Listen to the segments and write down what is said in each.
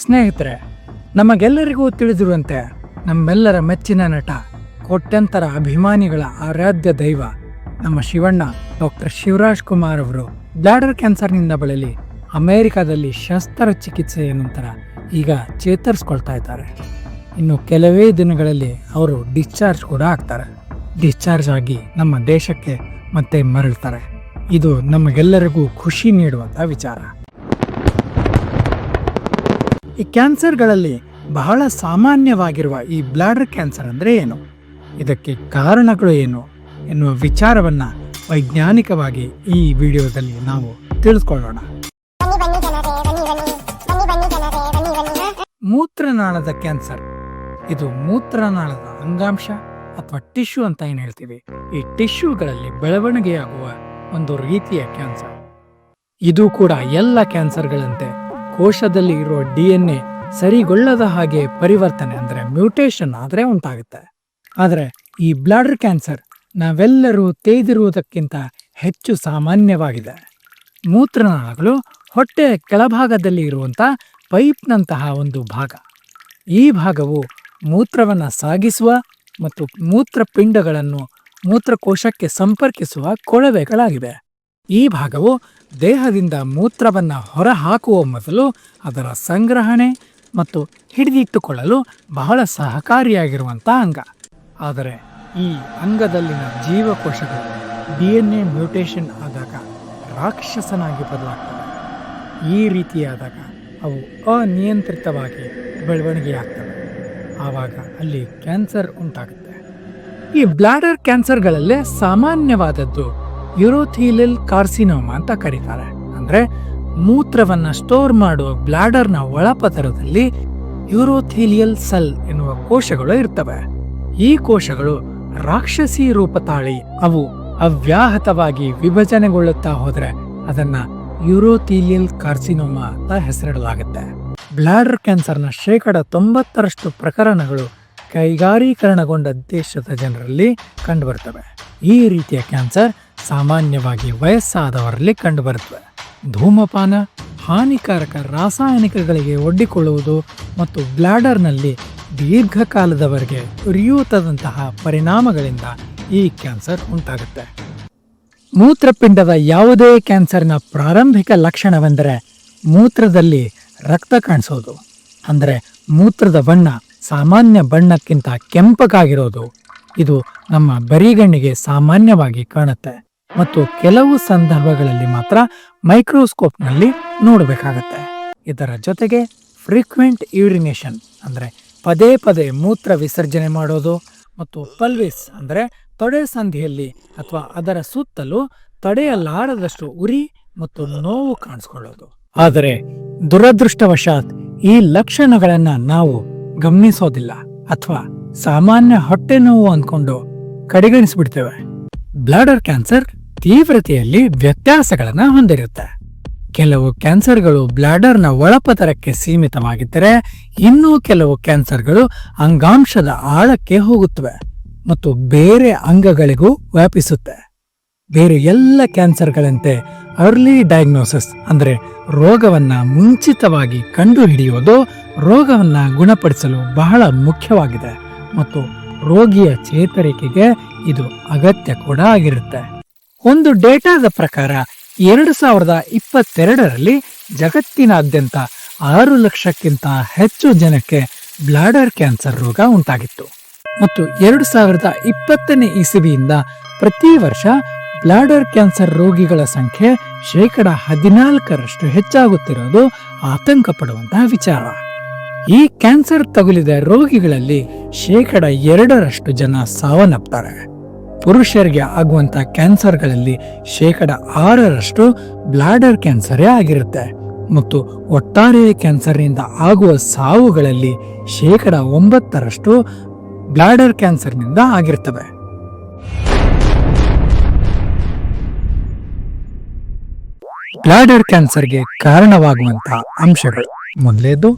ಸ್ನೇಹಿತರೆ, ನಮಗೆಲ್ಲರಿಗೂ ತಿಳಿದಿರುವಂತೆ ನಮ್ಮೆಲ್ಲರ ಮೆಚ್ಚಿನ ನಟ, ಕೋಟ್ಯಂತರ ಅಭಿಮಾನಿಗಳ ಆರಾಧ್ಯ ದೈವ ನಮ್ಮ ಶಿವಣ್ಣ ಡಾಕ್ಟರ್ ಶಿವರಾಜ್ ಕುಮಾರ್ ಅವರು ಬ್ಲಾಡರ್ ಕ್ಯಾನ್ಸರ್ನಿಂದ ಬಳಲಿ ಅಮೆರಿಕಾದಲ್ಲಿ ಶಸ್ತ್ರಚಿಕಿತ್ಸೆಯ ನಂತರ ಈಗ ಚೇತರಿಸ್ಕೊಳ್ತಾ ಇದ್ದಾರೆ. ಇನ್ನು ಕೆಲವೇ ದಿನಗಳಲ್ಲಿ ಅವರು ಡಿಸ್ಚಾರ್ಜ್ ಕೂಡ ಆಗ್ತಾರೆ. ಡಿಸ್ಚಾರ್ಜ್ ಆಗಿ ನಮ್ಮ ದೇಶಕ್ಕೆ ಮತ್ತೆ ಮರಳ್ತಾರೆ. ಇದು ನಮಗೆಲ್ಲರಿಗೂ ಖುಷಿ ನೀಡುವಂಥ ವಿಚಾರ. ಈ ಕ್ಯಾನ್ಸರ್ಗಳಲ್ಲಿ ಬಹಳ ಸಾಮಾನ್ಯವಾಗಿರುವ ಈ ಬ್ಲಾಡರ್ ಕ್ಯಾನ್ಸರ್ ಅಂದರೆ ಏನು, ಇದಕ್ಕೆ ಕಾರಣಗಳು ಏನು ಎನ್ನುವ ವಿಚಾರವನ್ನು ವೈಜ್ಞಾನಿಕವಾಗಿ ಈ ವಿಡಿಯೋದಲ್ಲಿ ನಾವು ತಿಳಿದುಕೊಳ್ಳೋಣ. ಮೂತ್ರನಾಳದ ಕ್ಯಾನ್ಸರ್ ಇದು ಮೂತ್ರನಾಳದ ಅಂಗಾಂಶ ಅಥವಾ ಟಿಶ್ಯೂ ಅಂತ ಏನು ಹೇಳ್ತೀವಿ. ಈ ಟಿಶ್ಯೂಗಳಲ್ಲಿ ಬೆಳವಣಿಗೆಯಾಗುವ ಒಂದು ರೀತಿಯ ಕ್ಯಾನ್ಸರ್. ಇದು ಕೂಡ ಎಲ್ಲ ಕ್ಯಾನ್ಸರ್ಗಳಂತೆ ಕೋಶದಲ್ಲಿ ಇರುವ DNA ಸರಿಗೊಳ್ಳದ ಹಾಗೆ ಪರಿವರ್ತನೆ ಅಂದರೆ ಮ್ಯೂಟೇಷನ್ ಆದರೆ ಉಂಟಾಗುತ್ತೆ. ಆದರೆ ಈ ಬ್ಲಾಡರ್ ಕ್ಯಾನ್ಸರ್ ನಾವೆಲ್ಲರೂ ತೇದಿರುವುದಕ್ಕಿಂತ ಹೆಚ್ಚು ಸಾಮಾನ್ಯವಾಗಿದೆ. ಮೂತ್ರನಾಳಗಳು ಹೊಟ್ಟೆಯ ಕೆಳಭಾಗದಲ್ಲಿ ಇರುವಂಥ ಪೈಪ್ನಂತಹ ಒಂದು ಭಾಗ. ಈ ಭಾಗವು ಮೂತ್ರವನ್ನು ಸಾಗಿಸುವ ಮತ್ತು ಮೂತ್ರಪಿಂಡಗಳನ್ನು ಮೂತ್ರಕೋಶಕ್ಕೆ ಸಂಪರ್ಕಿಸುವ ಕೊಳವೆಗಳಾಗಿವೆ. ಈ ಭಾಗವು ದೇಹದಿಂದ ಮೂತ್ರವನ್ನು ಹೊರಹಾಕುವ ಮೊದಲು ಅದರ ಸಂಗ್ರಹಣೆ ಮತ್ತು ಹಿಡಿದಿಟ್ಟುಕೊಳ್ಳಲು ಬಹಳ ಸಹಕಾರಿಯಾಗಿರುವಂಥ ಅಂಗ. ಆದರೆ ಈ ಅಂಗದಲ್ಲಿನ ಜೀವಕೋಶಗಳು DNA ಮ್ಯೂಟೇಷನ್ ಆದಾಗ ರಾಕ್ಷಸನಾಗಿ ಬದಲಾಗ್ತವೆ. ಈ ರೀತಿಯಾದಾಗ ಅವು ಅನಿಯಂತ್ರಿತವಾಗಿ ಬೆಳವಣಿಗೆಯಾಗ್ತವೆ. ಆವಾಗ ಅಲ್ಲಿ ಕ್ಯಾನ್ಸರ್ ಉಂಟಾಗುತ್ತೆ. ಈ ಬ್ಲಾಡರ್ ಕ್ಯಾನ್ಸರ್ಗಳಲ್ಲೇ ಸಾಮಾನ್ಯವಾದದ್ದು ಯುರೋಥೀಲಿಯಲ್ ಕಾರ್ಸಿನೋಮಾ ಅಂತ ಕರೀತಾರೆ. ಅಂದರೆ ಮೂತ್ರವನ್ನು ಸ್ಟೋರ್ ಮಾಡುವ ಬ್ಲಾಡರ್ನ ಒಳಪದರದಲ್ಲಿ ಯುರೋಥೀಲಿಯಲ್ ಸೆಲ್ ಎನ್ನುವ ಕೋಶಗಳು ಇರ್ತವೆ. ಈ ಕೋಶಗಳು ರಾಕ್ಷಸಿ ರೂಪ ತಾಳಿ ಅವು ಅವ್ಯಾಹತವಾಗಿ ವಿಭಜನೆಗೊಳ್ಳುತ್ತಾ ಹೋದರೆ ಅದನ್ನ ಯುರೋಥೀಲಿಯಲ್ ಕಾರ್ಸಿನೋಮಾ ಅಂತ ಹೆಸರಿಡಲಾಗುತ್ತೆ. ಬ್ಲಾಡರ್ ಕ್ಯಾನ್ಸರ್ನ 90% ಪ್ರಕರಣಗಳು ಕೈಗಾರೀಕರಣಗೊಂಡ ದೇಶದ ಜನರಲ್ಲಿ ಕಂಡುಬರುತ್ತವೆ. ಈ ರೀತಿಯ ಕ್ಯಾನ್ಸರ್ ಸಾಮಾನ್ಯವಾಗಿ ವಯಸ್ಸಾದವರಲ್ಲಿ ಕಂಡುಬರುತ್ತವೆ. ಧೂಮಪಾನ, ಹಾನಿಕಾರಕ ರಾಸಾಯನಿಕಗಳಿಗೆ ಒಡ್ಡಿಕೊಳ್ಳುವುದು ಮತ್ತು ಬ್ಲಾಡರ್ನಲ್ಲಿ ದೀರ್ಘಕಾಲದವರೆಗೆ ಉರಿಯೂತದಂತಹ ಪರಿಣಾಮಗಳಿಂದ ಈ ಕ್ಯಾನ್ಸರ್ ಉಂಟಾಗುತ್ತೆ. ಮೂತ್ರಪಿಂಡದ ಯಾವುದೇ ಕ್ಯಾನ್ಸರ್ನ ಪ್ರಾರಂಭಿಕ ಲಕ್ಷಣವೆಂದರೆ ಮೂತ್ರದಲ್ಲಿ ರಕ್ತ ಕಾಣಿಸೋದು. ಅಂದರೆ ಮೂತ್ರದ ಬಣ್ಣ ಸಾಮಾನ್ಯ ಬಣ್ಣಕ್ಕಿಂತ ಕೆಂಪಗಾಗಿರೋದು. ಇದು ನಮ್ಮ ಬರಿಗಣ್ಣಿಗೆ ಸಾಮಾನ್ಯವಾಗಿ ಕಾಣುತ್ತೆ ಮತ್ತು ಕೆಲವು ಸಂದರ್ಭಗಳಲ್ಲಿ ಮಾತ್ರ ಮೈಕ್ರೋಸ್ಕೋಪ್ನಲ್ಲಿ ನೋಡಬೇಕಾಗತ್ತೆ. ಇದರ ಜೊತೆಗೆ ಫ್ರೀಕ್ವೆಂಟ್ ಯೂರಿನೇಷನ್ ಅಂದರೆ ಪದೇ ಪದೇ ಮೂತ್ರ ವಿಸರ್ಜನೆ ಮಾಡೋದು ಮತ್ತು ಪಲ್ವಿಸ್ ಅಂದರೆ ತೊಡೆ ಸಂಧಿಯಲ್ಲಿ ಅಥವಾ ಅದರ ಸುತ್ತಲೂ ತಡೆಯಲಾರದಷ್ಟು ಉರಿ ಮತ್ತು ನೋವು ಕಾಣಿಸ್ಕೊಳ್ಳೋದು. ಆದರೆ ದುರದೃಷ್ಟವಶಾತ್ ಈ ಲಕ್ಷಣಗಳನ್ನು ನಾವು ಗಮನಿಸೋದಿಲ್ಲ ಅಥವಾ ಸಾಮಾನ್ಯ ಹೊಟ್ಟೆ ನೋವು ಅಂದ್ಕೊಂಡು ಕಡೆಗಣಿಸ್ಬಿಡ್ತೇವೆ. ಬ್ಲಾಡರ್ ಕ್ಯಾನ್ಸರ್ ತೀವ್ರತೆಯಲ್ಲಿ ವ್ಯತ್ಯಾಸಗಳನ್ನು ಹೊಂದಿರುತ್ತೆ. ಕೆಲವು ಕ್ಯಾನ್ಸರ್ಗಳು ಬ್ಲಾಡರ್ನ ಒಳಪದರಕ್ಕೆ ಸೀಮಿತವಾಗಿದ್ದರೆ ಇನ್ನೂ ಕೆಲವು ಕ್ಯಾನ್ಸರ್ಗಳು ಅಂಗಾಂಶದ ಆಳಕ್ಕೆ ಹೋಗುತ್ತವೆ ಮತ್ತು ಬೇರೆ ಅಂಗಗಳಿಗೂ ವ್ಯಾಪಿಸುತ್ತೆ. ಬೇರೆ ಎಲ್ಲ ಕ್ಯಾನ್ಸರ್ಗಳಂತೆ ಅರ್ಲಿ ಡಯಾಗ್ನೋಸಿಸ್ ಅಂದರೆ ರೋಗವನ್ನು ಮುಂಚಿತವಾಗಿ ಕಂಡುಹಿಡಿಯೋದು ರೋಗವನ್ನು ಗುಣಪಡಿಸಲು ಬಹಳ ಮುಖ್ಯವಾಗಿದೆ ಮತ್ತು ರೋಗಿಯ ಚೇತರಿಕೆಗೆ ಇದು ಅಗತ್ಯ ಕೂಡ ಆಗಿರುತ್ತೆ. ಒಂದು ಡೇಟಾದ ಪ್ರಕಾರ 2022ರಲ್ಲಿ ಜಗತ್ತಿನಾದ್ಯಂತ 6 ಲಕ್ಷಕ್ಕಿಂತ ಹೆಚ್ಚು ಜನಕ್ಕೆ ಬ್ಲಾಡರ್ ಕ್ಯಾನ್ಸರ್ ರೋಗ ಉಂಟಾಗಿತ್ತು ಮತ್ತು 2020ನೇ ಇಸವಿಯಿಂದ ಪ್ರತಿ ವರ್ಷ ಬ್ಲಾಡರ್ ಕ್ಯಾನ್ಸರ್ ರೋಗಿಗಳ ಸಂಖ್ಯೆ 14% ಹೆಚ್ಚಾಗುತ್ತಿರೋದು ಆತಂಕ ಪಡುವಂತಹ ವಿಚಾರ. ಈ ಕ್ಯಾನ್ಸರ್ ತಗುಲಿದ ರೋಗಿಗಳಲ್ಲಿ 2% ಜನ ಸಾವನ್ನಪ್ತಾರೆ. ಪುರುಷರಿಗೆ ಆಗುವಂತ ಕ್ಯಾನ್ಸರ್ಗಳಲ್ಲಿ 6% ಬ್ಲಾಡರ್ ಕ್ಯಾನ್ಸರೇ ಆಗಿರುತ್ತೆ ಮತ್ತು ಒಟ್ಟಾರೆ ಕ್ಯಾನ್ಸರ್ನಿಂದ ಆಗುವ ಸಾವುಗಳಲ್ಲಿ 9% ಬ್ಲಾಡರ್ ಕ್ಯಾನ್ಸರ್ನಿಂದ ಆಗಿರ್ತವೆ. ಬ್ಲಾಡರ್ ಕ್ಯಾನ್ಸರ್ಗೆ ಕಾರಣವಾಗುವಂತಹ ಅಂಶಗಳು. ಮೊದಲೇದು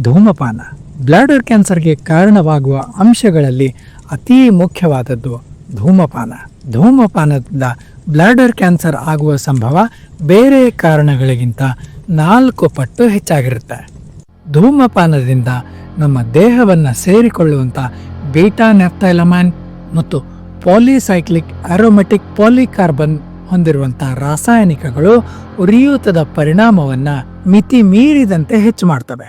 ಧೂಮಪಾನ. ಬ್ಲಾಡರ್ ಕ್ಯಾನ್ಸರ್ಗೆ ಕಾರಣವಾಗುವ ಅಂಶಗಳಲ್ಲಿ ಅತಿ ಮುಖ್ಯವಾದದ್ದು ಧೂಮಪಾನ. ಧೂಮಪಾನದಿಂದ ಬ್ಲಾಡರ್ ಕ್ಯಾನ್ಸರ್ ಆಗುವ ಸಂಭವ ಬೇರೆ ಕಾರಣಗಳಿಗಿಂತ 4 ಪಟ್ಟು ಹೆಚ್ಚಾಗಿರುತ್ತೆ. ಧೂಮಪಾನದಿಂದ ನಮ್ಮ ದೇಹವನ್ನು ಸೇರಿಕೊಳ್ಳುವಂಥ ಬೀಟಾ ನ್ಯಾಫ್ಥೈಲಮೈನ್ ಮತ್ತು ಪಾಲಿಸೈಕ್ಲಿಕ್ ಆರೋಮೆಟಿಕ್ ಪಾಲಿಕಾರ್ಬನ್ ಹೊಂದಿರುವಂಥ ರಾಸಾಯನಿಕಗಳು ಉರಿಯೂತದ ಪರಿಣಾಮವನ್ನು ಮಿತಿ ಮೀರಿದಂತೆ ಹೆಚ್ಚು ಮಾಡ್ತವೆ.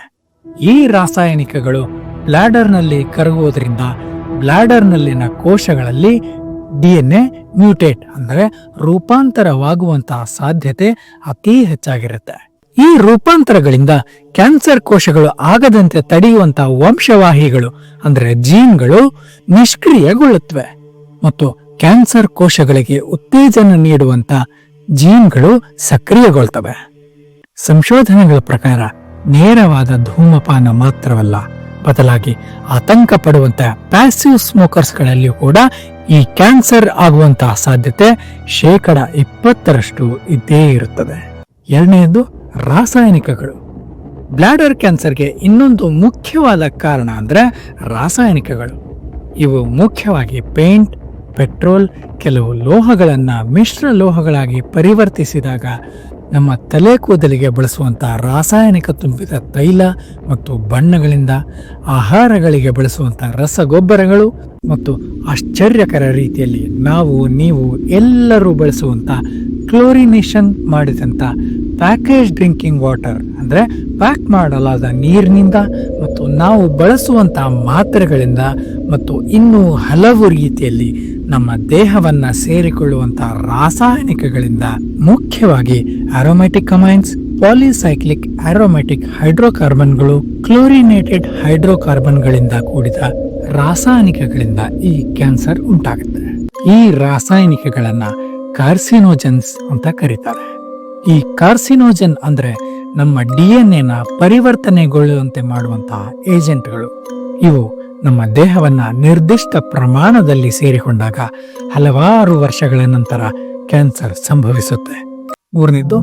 ಈ ರಾಸಾಯನಿಕಗಳು ಬ್ಲಾಡರ್ನಲ್ಲಿ ಕರಗುವುದರಿಂದ ಬ್ಲಾಡರ್ನಲ್ಲಿನ ಕೋಶಗಳಲ್ಲಿ DNA ಮ್ಯೂಟೇಟ್ ಅಂದರೆ ರೂಪಾಂತರವಾಗುವಂತಹ ಸಾಧ್ಯತೆ ಅತೀ ಹೆಚ್ಚಾಗಿರುತ್ತೆ. ಈ ರೂಪಾಂತರಗಳಿಂದ ಕ್ಯಾನ್ಸರ್ ಕೋಶಗಳು ಆಗದಂತೆ ತಡೆಯುವಂತಹ ವಂಶವಾಹಿಗಳು ಅಂದರೆ ಜೀನ್ಗಳು ನಿಷ್ಕ್ರಿಯಗೊಳ್ಳುತ್ತವೆ ಮತ್ತು ಕ್ಯಾನ್ಸರ್ ಕೋಶಗಳಿಗೆ ಉತ್ತೇಜನ ನೀಡುವಂತ ಜೀನ್ಗಳು ಸಕ್ರಿಯಗೊಳ್ತವೆ. ಸಂಶೋಧನೆಗಳ ಪ್ರಕಾರ ನೇರವಾದ ಧೂಮಪಾನ ಮಾತ್ರವಲ್ಲ, ಬದಲಾಗಿ ಆತಂಕ ಪಡುವಂತಹ ಪ್ಯಾಸಿವ್ ಸ್ಮೋಕರ್ಸ್ಗಳಲ್ಲಿಯೂ ಕೂಡ ಈ ಕ್ಯಾನ್ಸರ್ ಆಗುವಂತಹ ಸಾಧ್ಯತೆ 20% ಇದ್ದೇ ಇರುತ್ತದೆ. ಎರಡನೆಯದು ರಾಸಾಯನಿಕಗಳು. ಬ್ಲಾಡರ್ ಕ್ಯಾನ್ಸರ್ಗೆ ಇನ್ನೊಂದು ಮುಖ್ಯವಾದ ಕಾರಣ ಅಂದ್ರೆ ರಾಸಾಯನಿಕಗಳು. ಇವು ಮುಖ್ಯವಾಗಿ ಪೇಂಟ್, ಪೆಟ್ರೋಲ್, ಕೆಲವು ಲೋಹಗಳನ್ನು ಮಿಶ್ರ ಲೋಹಗಳಾಗಿ ಪರಿವರ್ತಿಸಿದಾಗ ನಮ್ಮ ತಲೆ ಕೂದಲಿಗೆ ಬಳಸುವಂತಹ ರಾಸಾಯನಿಕ ತುಂಬಿದ ತೈಲ ಮತ್ತು ಬಣ್ಣಗಳಿಂದ, ಆಹಾರಗಳಿಗೆ ಬಳಸುವಂತಹ ರಸಗೊಬ್ಬರಗಳು ಮತ್ತು ಆಶ್ಚರ್ಯಕರ ರೀತಿಯಲ್ಲಿ ನೀವು ಎಲ್ಲರೂ ಬಳಸುವಂತ ಕ್ಲೋರಿನೇಷನ್ ಮಾಡಿದಂಥ ಪ್ಯಾಕೇಜ್ ಡ್ರಿಂಕಿಂಗ್ ವಾಟರ್ ಅಂದರೆ ಪ್ಯಾಕ್ ಮಾಡಲಾದ ನೀರಿನಿಂದ ಮತ್ತು ನಾವು ಬಳಸುವಂತಹ ಮಾತ್ರೆಗಳಿಂದ ಮತ್ತು ಇನ್ನೂ ಹಲವು ರೀತಿಯಲ್ಲಿ ನಮ್ಮ ದೇಹವನ್ನು ಸೇರಿಕೊಳ್ಳುವಂತಹ ರಾಸಾಯನಿಕಗಳಿಂದ, ಮುಖ್ಯವಾಗಿ ಆರೋಮ್ಯಾಟಿಕ್ ಅಮೈನ್ಸ್, ಪಾಲಿಸೈಕ್ಲಿಕ್ ಆರೋಮ್ಯಾಟಿಕ್ ಹೈಡ್ರೋಕಾರ್ಬನ್ಗಳು, ಕ್ಲೋರಿನೇಟೆಡ್ ಹೈಡ್ರೋಕಾರ್ಬನ್ಗಳಿಂದ ಕೂಡಿದ ರಾಸಾಯನಿಕಗಳಿಂದ ಈ ಕ್ಯಾನ್ಸರ್ ಉಂಟಾಗುತ್ತೆ. ಈ ರಾಸಾಯನಿಕಗಳನ್ನ ಕಾರ್ಸಿನೋಜನ್ಸ್ ಅಂತ ಕರೀತಾರೆ. ಈ ಕಾರ್ಸಿನೋಜನ್ ಅಂದ್ರೆ ನಮ್ಮ DNA ಪರಿವರ್ತನೆಗೊಳ್ಳುವಂತೆ ಮಾಡುವಂತಹ ಏಜೆಂಟ್ಗಳು. ಇವು ನಮ್ಮ ದೇಹವನ್ನ ನಿರ್ದಿಷ್ಟ ಪ್ರಮಾಣದಲ್ಲಿ ಸೇರಿಕೊಂಡಾಗ ಹಲವಾರು ವರ್ಷಗಳ ನಂತರ ಕ್ಯಾನ್ಸರ್ ಸಂಭವಿಸುತ್ತೆ. ಮೂರನೇದು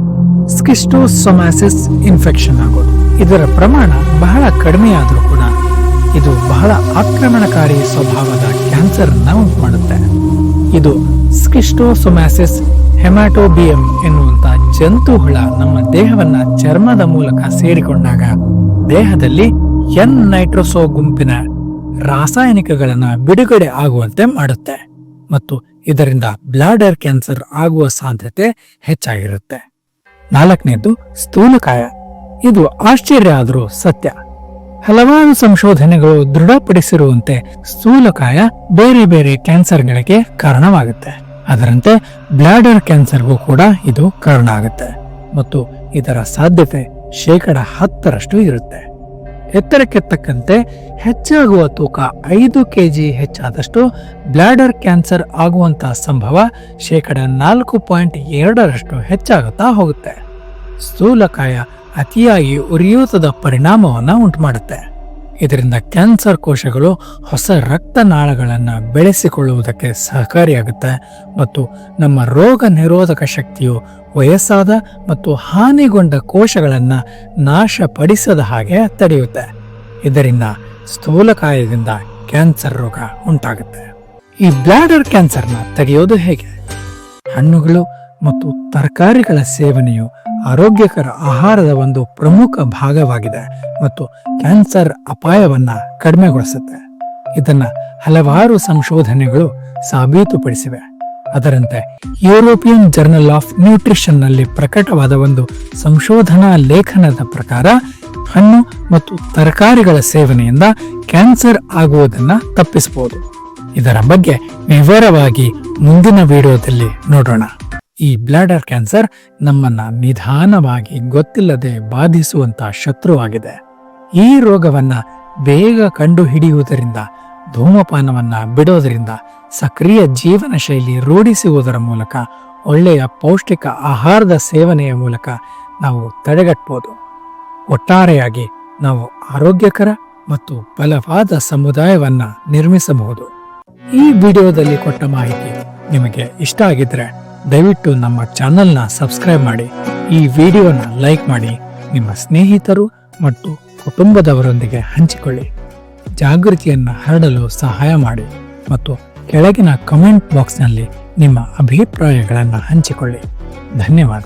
ಸ್ಕಿಸ್ಟೋಸೊಮ್ಯಾಸಿಸ್ ಇನ್ಫೆಕ್ಷನ್ ಆಗೋದು. ಇದರ ಪ್ರಮಾಣ ಬಹಳ ಕಡಿಮೆಯಾದರೂ ಕೂಡ ಇದು ಬಹಳ ಆಕ್ರಮಣಕಾರಿ ಸ್ವಭಾವದ ಕ್ಯಾನ್ಸರ್ ಅನ್ನ ಉಂಟು ಮಾಡುತ್ತೆ. ಇದು ಸ್ಕಿಸ್ಟೋಸೊಮ್ಯಾಸಿಸ್ ಹೆಮಾಟೋಬಿಯಂ ಎನ್ನುವಂತ ಜಂತು ಹುಳ ನಮ್ಮ ದೇಹವನ್ನ ಚರ್ಮದ ಮೂಲಕ ಸೇರಿಕೊಂಡಾಗ ದೇಹದಲ್ಲಿ ನೈಟ್ರೋಸೋ ಗುಂಪಿನ ರಾಸಾಯನಿಕಗಳನ್ನ ಬಿಡುಗಡೆ ಆಗುವಂತೆ ಮಾಡುತ್ತೆ ಮತ್ತು ಇದರಿಂದ ಬ್ಲಾಡರ್ ಕ್ಯಾನ್ಸರ್ ಆಗುವ ಸಾಧ್ಯತೆ ಹೆಚ್ಚಾಗಿರುತ್ತೆ. ನಾಲ್ಕನೇದು ಸ್ಥೂಲಕಾಯ. ಇದು ಆಶ್ಚರ್ಯ ಆದರೂ ಸತ್ಯ. ಹಲವಾರು ಸಂಶೋಧನೆಗಳು ದೃಢಪಡಿಸಿರುವಂತೆ ಸ್ಥೂಲಕಾಯ ಬೇರೆ ಬೇರೆ ಕ್ಯಾನ್ಸರ್ಗಳಿಗೆ ಕಾರಣವಾಗುತ್ತೆ. ಅದರಂತೆ ಬ್ಲಾಡರ್ ಕ್ಯಾನ್ಸರ್ಗೂ ಕೂಡ ಇದು ಕಾರಣ ಆಗುತ್ತೆ ಮತ್ತು ಇದರ ಸಾಧ್ಯತೆ 10% ಇರುತ್ತೆ. ಎತ್ತರಕ್ಕೆ ತಕ್ಕಂತೆ ಹೆಚ್ಚಾಗುವ ತೂಕ 5 kg ಹೆಚ್ಚಾದಷ್ಟು ಬ್ಲಾಡರ್ ಕ್ಯಾನ್ಸರ್ ಆಗುವಂತಹ ಸಂಭವ 4.2% ಹೆಚ್ಚಾಗುತ್ತಾ ಹೋಗುತ್ತೆ. ಸ್ಥೂಲಕಾಯ ಅತಿಯಾಗಿ ಉರಿಯೂತದ ಪರಿಣಾಮವನ್ನು ಉಂಟುಮಾಡುತ್ತೆ. ಇದರಿಂದ ಕ್ಯಾನ್ಸರ್ ಕೋಶಗಳು ಹೊಸ ರಕ್ತನಾಳಗಳನ್ನು ಬೆಳೆಸಿಕೊಳ್ಳುವುದಕ್ಕೆ ಸಹಕಾರಿಯಾಗುತ್ತೆ ಮತ್ತು ನಮ್ಮ ರೋಗ ನಿರೋಧಕ ಶಕ್ತಿಯು ವಯಸ್ಸಾದ ಮತ್ತು ಹಾನಿಗೊಂಡ ಕೋಶಗಳನ್ನು ನಾಶಪಡಿಸದ ಹಾಗೆ ತಡೆಯುತ್ತೆ. ಇದರಿಂದ ಸ್ಥೂಲಕಾಯದಿಂದ ಕ್ಯಾನ್ಸರ್ ರೋಗ ಉಂಟಾಗುತ್ತೆ. ಈ ಬ್ಲಾಡರ್ ಕ್ಯಾನ್ಸರ್ನ ತಡೆಯೋದು ಹೇಗೆ? ಹಣ್ಣುಗಳು ಮತ್ತು ತರಕಾರಿಗಳ ಸೇವನೆಯು ಆರೋಗ್ಯಕರ ಆಹಾರದ ಒಂದು ಪ್ರಮುಖ ಭಾಗವಾಗಿದೆ ಮತ್ತು ಕ್ಯಾನ್ಸರ್ ಅಪಾಯವನ್ನ ಕಡಿಮೆಗೊಳಿಸುತ್ತೆ. ಇದನ್ನ ಹಲವಾರು ಸಂಶೋಧನೆಗಳು ಸಾಬೀತುಪಡಿಸಿವೆ. ಅದರಂತೆ ಯುರೋಪಿಯನ್ ಜರ್ನಲ್ ಆಫ್ ನ್ಯೂಟ್ರಿಷನ್ ನಲ್ಲಿ ಪ್ರಕಟವಾದ ಒಂದು ಸಂಶೋಧನಾ ಲೇಖನದ ಪ್ರಕಾರ ಹಣ್ಣು ಮತ್ತು ತರಕಾರಿಗಳ ಸೇವನೆಯಿಂದ ಕ್ಯಾನ್ಸರ್ ಆಗುವುದನ್ನ ತಪ್ಪಿಸಬಹುದು. ಇದರ ಬಗ್ಗೆ ವಿವರವಾಗಿ ಮುಂದಿನ ವಿಡಿಯೋದಲ್ಲಿ ನೋಡೋಣ. ಈ ಬ್ಲಾಡರ್ ಕ್ಯಾನ್ಸರ್ ನಮ್ಮನ್ನ ನಿಧಾನವಾಗಿ ಗೊತ್ತಿಲ್ಲದೆ ಬಾಧಿಸುವಂತಹ ಶತ್ರುವಾಗಿದೆ. ಈ ರೋಗವನ್ನ ಬೇಗ ಕಂಡು ಹಿಡಿಯುವುದರಿಂದ, ಧೂಮಪಾನವನ್ನ ಬಿಡೋದರಿಂದ, ಸಕ್ರಿಯ ಜೀವನ ಶೈಲಿ ರೂಢಿಸುವುದರ ಮೂಲಕ, ಒಳ್ಳೆಯ ಪೌಷ್ಟಿಕ ಆಹಾರದ ಸೇವನೆಯ ಮೂಲಕ ನಾವು ತಡೆಗಟ್ಟಬಹುದು. ಒಟ್ಟಾರೆಯಾಗಿ ನಾವು ಆರೋಗ್ಯಕರ ಮತ್ತು ಬಲವಾದ ಸಮುದಾಯವನ್ನ ನಿರ್ಮಿಸಬಹುದು. ಈ ವಿಡಿಯೋದಲ್ಲಿ ಕೊಟ್ಟ ಮಾಹಿತಿ ನಿಮಗೆ ಇಷ್ಟ ಆಗಿದ್ರೆ ದಯವಿಟ್ಟು ನಮ್ಮ ಚಾನೆಲ್ನ ಸಬ್ಸ್ಕ್ರೈಬ್ ಮಾಡಿ, ಈ ವಿಡಿಯೋನ ಲೈಕ್ ಮಾಡಿ, ನಿಮ್ಮ ಸ್ನೇಹಿತರು ಮತ್ತು ಕುಟುಂಬದವರೊಂದಿಗೆ ಹಂಚಿಕೊಳ್ಳಿ, ಜಾಗೃತಿಯನ್ನು ಹರಡಲು ಸಹಾಯ ಮಾಡಿ ಮತ್ತು ಕೆಳಗಿನ ಕಮೆಂಟ್ ಬಾಕ್ಸ್ನಲ್ಲಿ ನಿಮ್ಮ ಅಭಿಪ್ರಾಯಗಳನ್ನು ಹಂಚಿಕೊಳ್ಳಿ. ಧನ್ಯವಾದ.